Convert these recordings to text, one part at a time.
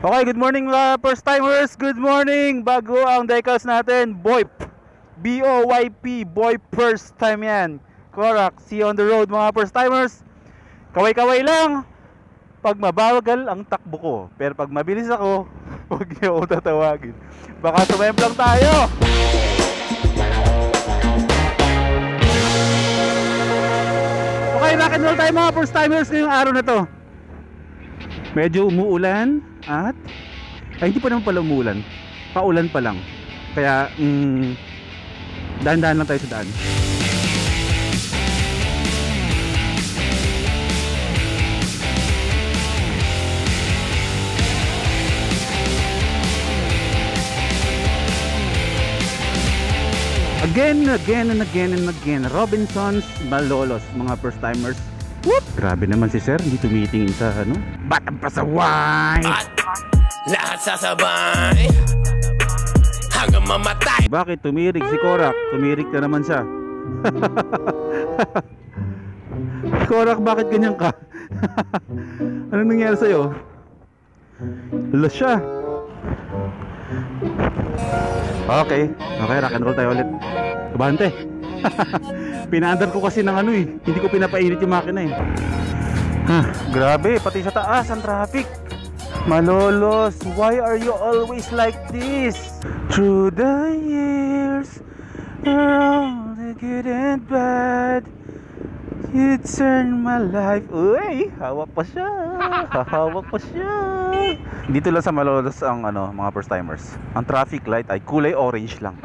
Okay, good morning mga first timers. Good morning. Bago ang decals natin, BOYP. B-O-Y-P, BOYP first time yan. Korak, see you on the road mga first timers. Kaway-kaway lang pag mabagal ang takbo ko. Pero pag mabilis ako, huwag niyo ako tatawagin. Baka sumemplang tayo. Okay, rock and roll tayo mga first timers ngayong araw na to. Medyo umuulan at hindi pa naman pala umuulan, paulan pa lang. Kaya dahan-dahan lang tayo sa daan. Again and again, Robinson's Malolos mga first timers. Whoop! Grabe naman si sir, hindi tumitingin sa batang pasaway. Lahat sasabay hanggang mamatay. Bakit tumirik si Korak? Tumirik na naman siya. Korak, bakit ganyan ka? Anong nangyari sa'yo? Hala siya. Okay, rock and roll tayo ulit. Kabante. Pinaandar ko kasi ng hindi ko pinapainit yung makina Grabe, pati sa taas ang traffic. Malolos, why are you always like this? Through the years, all the good and bad, you turn my life. Uy, hawak pa siya. Hawak pa siya. Dito lang sa Malolos ang mga first timers. Ang traffic light ay kulay orange lang.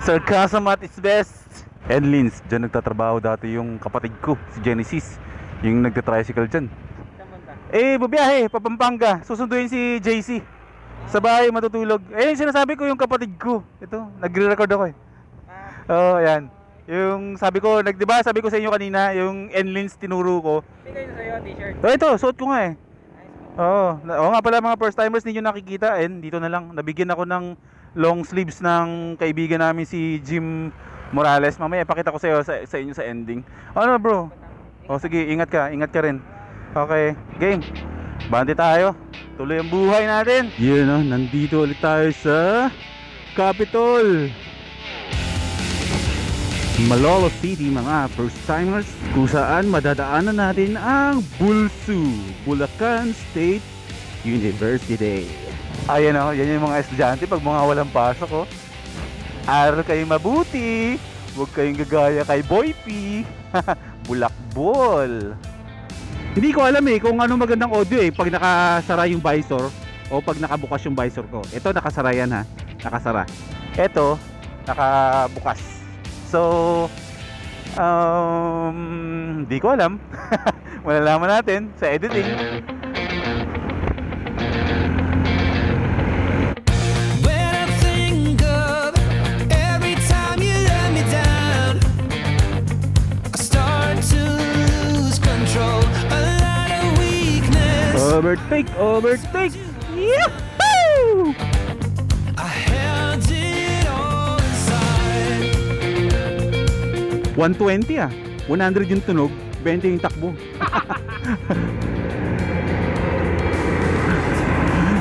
Sarcasm at its best. And Lins, dyan nagtatrabaho dati yung kapatid ko, si Genesis. Yung nagta-tricycle dyan. Babiyahe, Papampanga. Susunduin si JC. Sa bahay matutulog. Yung sinasabi ko yung kapatid ko. Ito, nagre-record ako Oo, ayan. Yung sabi ko, diba sabi ko sa inyo kanina, yung N-Lins tinuro ko. Bigay na sa'yo, t-shirt. Ito, suot ko nga Oo nga pala mga first timers, hindi nyo nakikita. Dito na lang, nabigyan ako ng long sleeves ng kaibigan namin si Jim Morales. Mamaya ipakita ko sa inyo sa ending. Ano bro? Sige, ingat ka rin. Okay, game. Bante tayo. Tuloy ang buhay natin. Nandito ulit tayo sa Capitol Malolos City mga first timers, kung saan madadaanan natin ang BULSU, Bulacan State University. Ayan yan yung mga estudyante pag mga walang pasok Aral kayo mabuti. Huwag kayong gagaya kay BOYP. Bulakbol. Hindi ko alam kung ano magandang audio pag nakasara yung visor o pag nakabukas yung visor ko. Ito nakasara yan nakasara. Ito nakabukas. So hindi ko alam. Malalaman natin sa editing. Overtake! Yahoo! I held it all inside. 120 100 yung tunog, 20 yung takbo.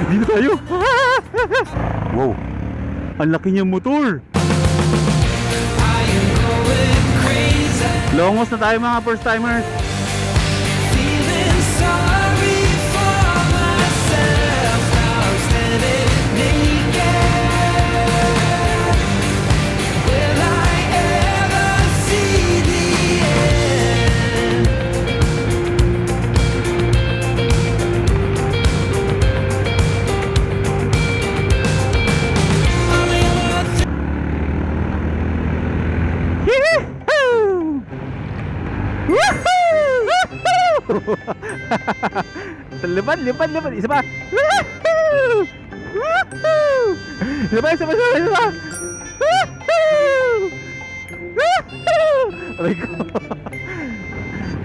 Dito tayo. Wow, ang laki niyang motor. Longos na tayo mga first timers. Lepan. Isa pa. Isa pa. Aray ko.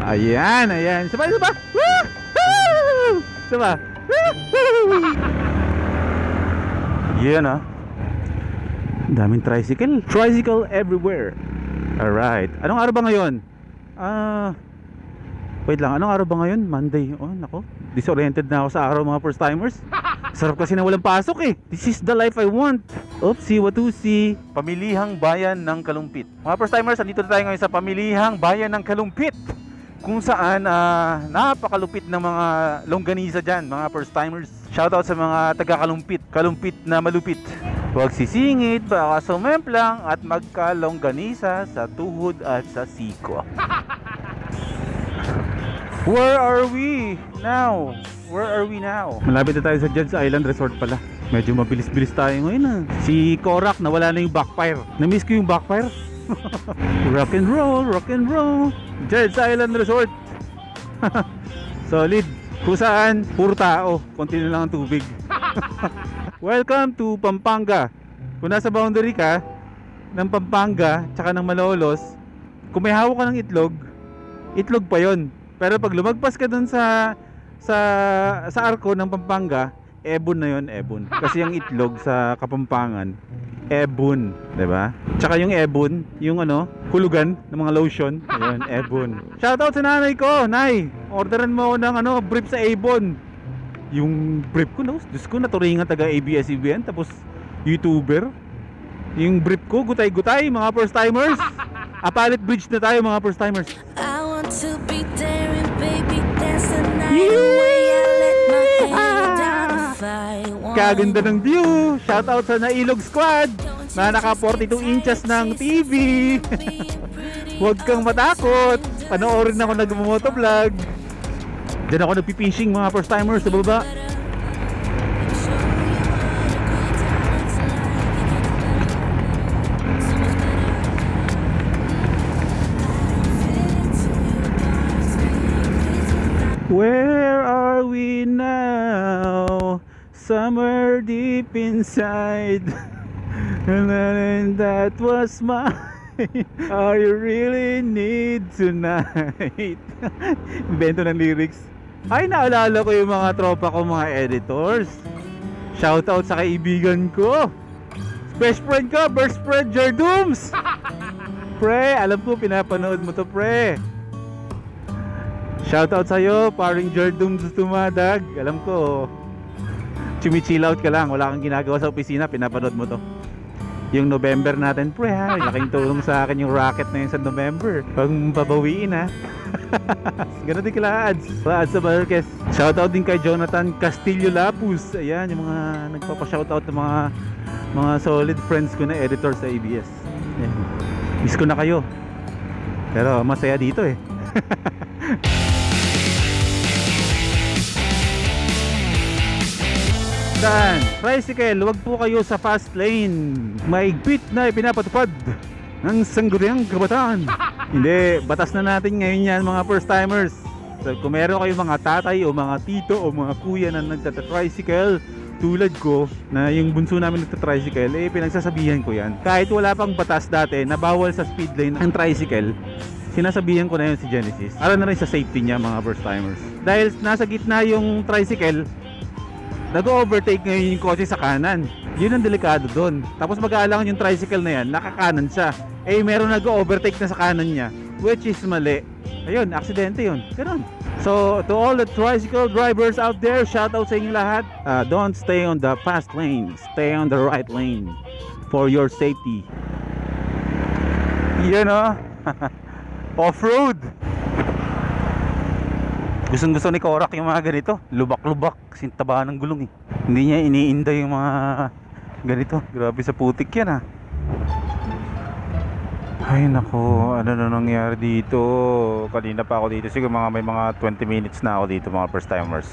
Ayan. Isa pa. Yan daming tricycle everywhere. Alright, anong araw ba ngayon? Wait lang, anong araw ba ngayon? Monday. Oh, nako. Disoriented na ako sa araw mga first timers. Sarap kasi na walang pasok eh. This is the life I want. Oopsie watusi. Pamilihang bayan ng Kalumpit. Mga first timers, andito na tayo ngayon sa Pamilihang bayan ng Kalumpit, kung saan napakalupit ng mga longganisa dyan, mga first timers. Shoutout sa mga taga Kalumpit. Kalumpit na malupit. Huwag sisingit, baka sumemplang at magkalongganisa sa tuhod at sa siko. Where are we now? Where are we now? Malapit na tayo sa Jed's Island Resort pala. Medyo mabilis-bilis tayo ngayon Si Korak nawala na yung backfire. Na-miss ko yung backfire. Rock and roll, rock and roll. Jed's Island Resort. Solid. Kung saan, puro tao. Konti na lang ang tubig. Welcome to Pampanga. Kung nasa boundary ka ng Pampanga tsaka ng Malolos, kung may hawak ka ng itlog, itlog pa yon. Pero pag lumagpas ka dun sa arko ng Pampanga, ebon na yon, ebon. Kasi yung itlog sa Kapampangan, ebon, 'di ba? Tsaka yung ebon, yung hulugan ng mga lotion, ayun, ebon. Shoutout sa nanay ko, Nay. Orderan mo ako ng brief sa Avon. Yung brief ko, Diyos ko, naturingan taga ABS-CBN, tapos YouTuber. Yung brief ko, gutay-gutay, mga first timers. Apalit bridge na tayo, mga first timers. I want to be daring, baby, dance the night away. I let my head down the fight. Kaganda ng view. Shoutout sa Nailog Squad na naka 42 inches ng TV. Huwag kang matakot. Panoorin ako nag-motovlog. Diyan ako nagpipishing, mga first timers sa baba. Where are we now? Somewhere deep inside. And that was mine. Are you really need tonight? Invento ng lyrics. Ay, naalala ko yung mga tropa ko, mga editors. Shoutout sa kaibigan ko. Best friend ko, best friend, Jardooms. Pre, alam ko pinapanood mo to, pre. Shoutout sa'yo, paring Jardooms tumadag. Alam ko, chumi-chill out ka lang, wala kang ginagawa sa opisina, pinapanood mo to. Yung November natin, pre ha, laking tulong sa akin yung racket na yun sa November. Huwag mong pabawiin ha. Ganun din kila Ads sa Balques. Shoutout din kay Jonathan Castillo Lapus. Ayan, yung mga nagpapa-shoutout ng mga solid friends ko na editor sa ABS. Ayan. Miss ko na kayo. Pero masaya dito eh. Dan, tricycle, wag po kayo sa fast lane. Maigpit na ipinapatupad ng sangguniang kabataan. Hindi, batas na natin ngayon yan, mga first timers. So, kung meron kayo mga tatay o mga tito o mga kuya na nagtatricycle tulad ko, na yung bunso namin nagtatricycle, pinagsasabihan ko yan. Kahit wala pang batas dati na bawal sa speed lane ang tricycle, sinasabihan ko na yun si Genesis. Para na rin sa safety niya, mga first timers. Dahil nasa gitna yung tricycle, nag-overtake ngayon yung kotse sa kanan. Yun ang delikado doon. Tapos mag-aalangan yung tricycle na yan, nakakanan siya. Meron nag-overtake na sa kanan niya, which is mali. Ayun, aksidente yun. Ganun. So, to all the tricycle drivers out there, shout out sa inyo lahat. Don't stay on the fast lane. Stay on the right lane for your safety. Yan off-road. Gustong-gusto ni Korak yung mga ganito. Lubak-lubak, sintaba ng gulong eh. Hindi niya iniinda yung mga ganito. Grabe sa putik yan Ay nako, ano na nangyari dito? Kanina pa ako dito. Siguro may mga 20 minutes na ako dito, mga first timers.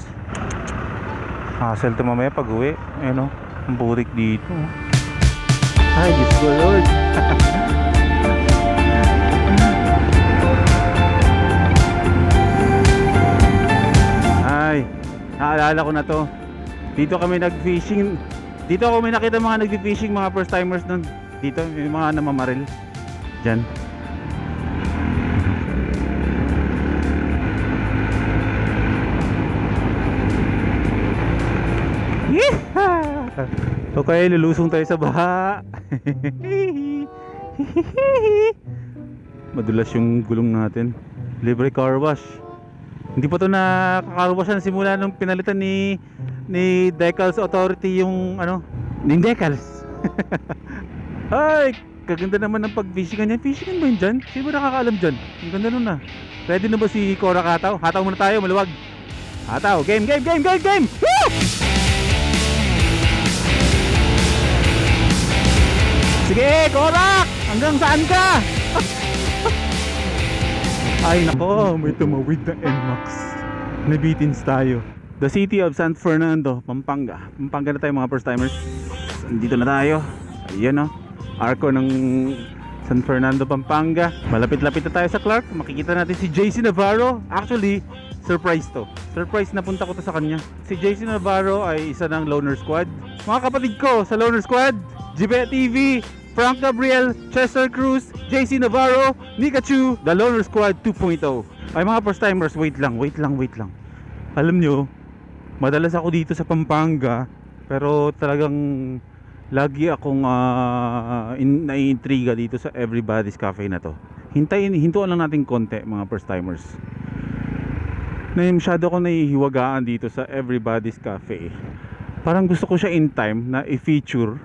Hassle to mamaya pag uwi. Ayun ang putik dito. Ay, Diyos ko Lord. Naalala ko na to. Dito kami nag-fishing. Dito ako may nakita mga nag-fishing, mga first timers nun. Dito yung mga namamaril. Diyan. Okay, lulusong tayo sa baha. Madulas yung gulong natin. Libre car wash. Hindi pa to nakakaruwasan simula nung pinalitan ni Decals Authority yung ano, yung Decals. Ay, kaganda naman ng pag-fishingan niya. Fishingan ba yun dyan? Sino ba nakakaalam dyan? Ang ganda nun ah. Ready na ba si Cora Kataw? Hataw muna tayo, maluwag. Hataw, game! Woo! Sige, Korak! Hanggang saan ka? Ay nako, may tumawid na NMAX. Nabitins tayo. The city of San Fernando, Pampanga. Pampanga na tayo mga first timers. Dito na tayo. Ayan o, arko ng San Fernando, Pampanga. Malapit-lapit na tayo sa Clark. Makikita natin si JC Navarro. Actually, surprise to. Surprise na punta ko to sa kanya. Si JC Navarro ay isa ng Loner Squad. Mga kapatid ko sa Loner Squad, Jibe TV, Frank Gabriel, Chester Cruz, JC Navarro, Nikachu, The Loner Squad 2.0. Ay mga first timers, wait lang. Alam nyo, madalas ako dito sa Pampanga, pero talagang lagi akong naiintriga dito sa Everybody's Cafe na to. Hintuan lang natin konti mga first timers. Masyado ako nahihiwagaan dito sa Everybody's Cafe. Parang gusto ko siya in time na i-feature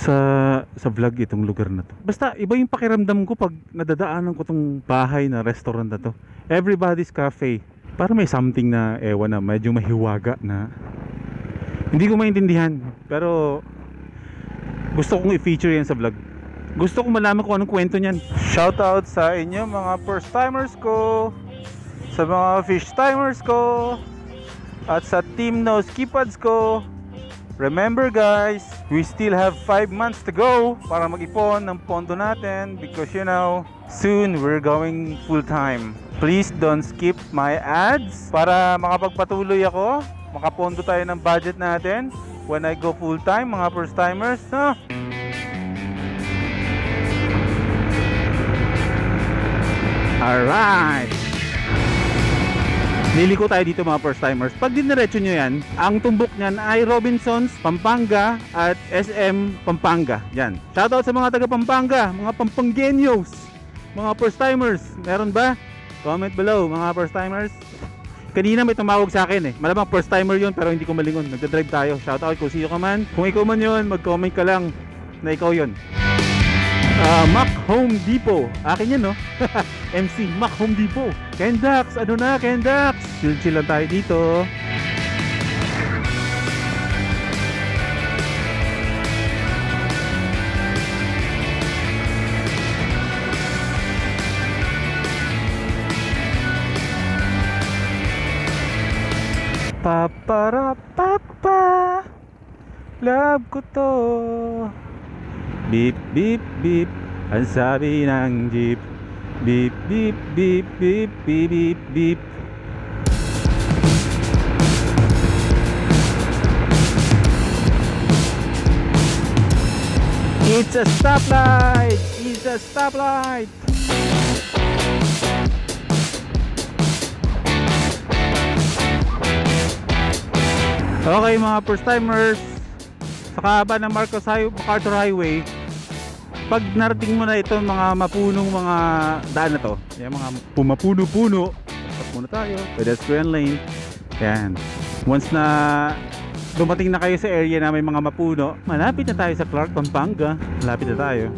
sa vlog itong lugar na to. Basta iba yung pakiramdam ko pag nadadaanan ko tong bahay na restaurant na to, Everybody's Cafe. Para may something na ewan na medyo mahiwaga na hindi ko maintindihan, pero gusto kong i-feature yan sa vlog. Gusto kong malaman kung anong kwento niyan. Shoutout sa inyo mga first timers ko, sa mga fish timers ko, at sa team no skipads ko. Remember guys, we still have 5 months to go para mag-ipon ng pondo natin, because you know, soon we're going full time. Please don't skip my ads para makapagpatuloy ako, makapondo tayo ng budget natin when I go full time mga first timers, no? Alright, liliko tayo dito mga first timers. Pag diniretso nyo yan, ang tumbok nyan ay Robinsons, Pampanga at SM Pampanga. Yan. Shoutout sa mga taga Pampanga, mga Pampangenyos, mga first timers. Meron ba? Comment below mga first timers. Kanina may tumawag sa akin eh. Malamang first timer yun pero hindi ko malingon. Nagdadrive tayo. Shoutout kung sino ka man. Kung ikaw man yun, mag-comment ka lang na ikaw yun. Mac Home Depot. Akin yan no. MC Mac Home Depot. Kendax, ano na Kendax? Chill lang tayo dito. Paparapapa, love ko to. Beep beep beep, ang sabi ng jeep. Beep beep beep beep beep beep beep. It's a stoplight. It's a stoplight. Okay mga first timers, sa kahaba ng MacArthur Highway, pag narating mo na itong mga mapunong mga daan na to, yung mga pumapuno-puno, stop muna tayo, pedestrian lane. Yan, once na dumating na kayo sa area na may mga mapuno, malapit na tayo sa Clark, Pampanga. Malapit na tayo.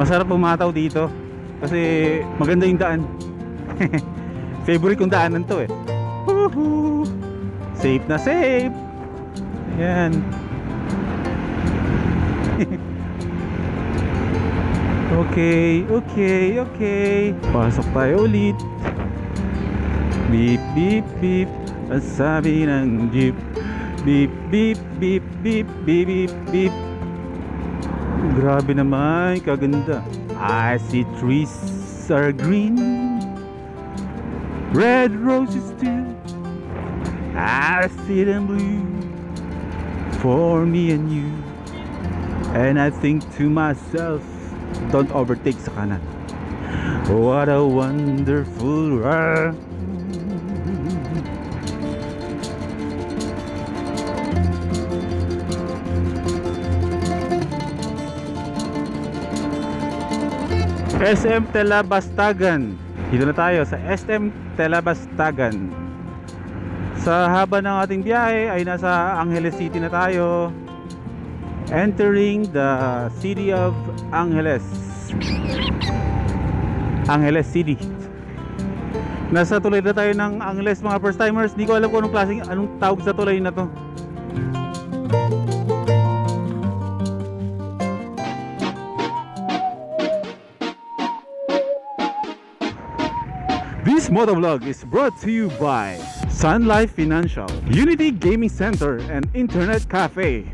Masarap pumataw dito kasi maganda yung daan. Favorite kong daanan to eh. Woohoo! Safe na safe. Ayan. Okay. Pasok tayo ulit. Beep beep beep, ang sabi ng jeep. Beep beep beep beep beep beep beep. Grabe naman, kaganda. I see trees are green, red roses too. I see them blue for me and you. And I think to myself, don't overtake sa kanan. What a wonderful world. SM Telabastagan. Dito na tayo sa SM Telabastagan. Sa haba ng ating biyahe ay nasa Angeles City na tayo. Entering the city of Angeles. Angeles City. Nasa tulay na tayo ng Angeles mga first timers. Di ko alam kung anong tawag sa tulay na to. This motovlog is brought to you by Sun Life Financial, Unity Gaming Center and Internet Cafe,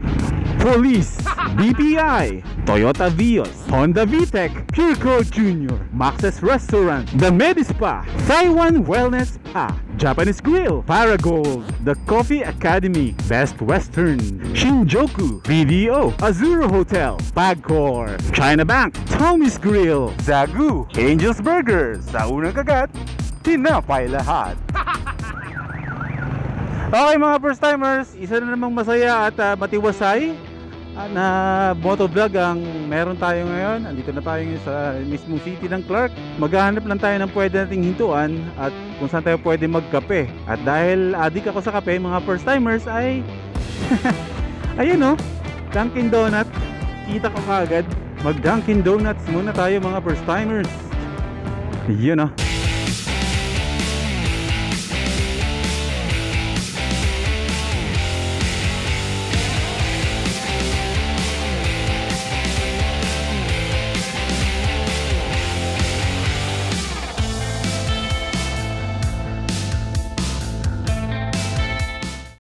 Police, BPI, Toyota Vios, Honda VTEC, Pureco Jr., Max's Restaurant, The Medispa, Taiwan Wellness Spa, Japanese Grill, Paragold, The Coffee Academy, Best Western, Shinjuku, BDO, Azuro Hotel, Pagcor, China Bank, Tommy's Grill, Zagu, Angel's Burger, sa unang kagat, tinapay lahat. Okay mga first timers, isa na namang masaya at matiwasay na motovlog ang meron tayo ngayon. Andito na tayo ngayon sa mismong city ng Clark. Maghahanap lang tayo ng pwede nating hintuan at kung saan tayo pwede magkape. At dahil adik ako sa kape mga first timers ay ayun o, Dunkin Donut. Kita ko kaagad. Mag Dunkin Donuts muna tayo mga first timers. Yun o.